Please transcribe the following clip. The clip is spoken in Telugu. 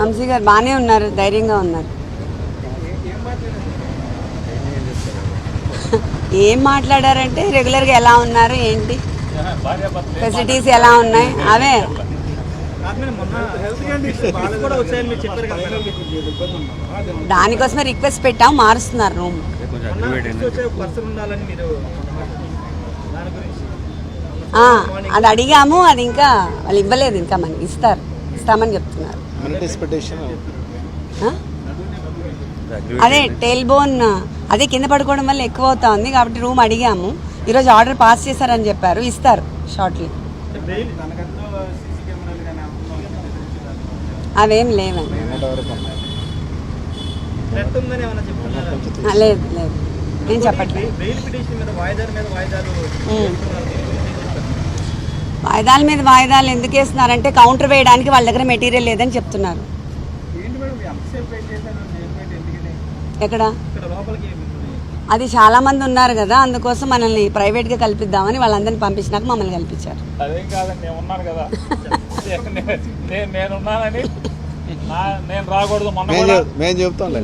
వంశీ గారు బాగానే ఉన్నారు, ధైర్యంగా ఉన్నారు. ఏం మాట్లాడారంటే రెగ్యులర్గా ఎలా ఉన్నారు ఏంటి, ఫెసిలిటీస్ ఎలా ఉన్నాయి అవే. దానికోసమే రిక్వెస్ట్ పెట్టాం, మారుస్తున్నారు రూమ్. అది అడిగాము, అది ఇంకా వాళ్ళు ఇవ్వలేదు, ఇంకా మనకి ఇస్తామని చెప్తున్నారు. అదే టెయిల్ బోన్ అదే కింద పడుకోవడం వల్ల ఎక్కువ అవుతా ఉంది కాబట్టి రూమ్ అడిగాము. ఈరోజు ఆర్డర్ పాస్ చేశారని చెప్పారు, ఇస్తారు షార్ట్లీ. అవేం లేవండి. లేదు లేదు, నేను చెప్పట్లేదు. వాయిదాల మీద వాయిదాలు ఎందుకు వేస్తున్నారంటే కౌంటర్ వేయడానికి వాళ్ళ దగ్గర మెటీరియల్ లేదని చెప్తున్నారు. ఎక్కడ అది చాలా మంది ఉన్నారు కదా, అందుకోసం మనల్ని ప్రైవేట్గా కల్పిద్దామని వాళ్ళందరినీ పంపించినాక మమ్మల్ని కల్పించారు. అదేం కాదండి, నేను ఉన్నాను కదా, నేనున్నానని నేను రాకూడదు. మొన్న మేము చెప్తాం.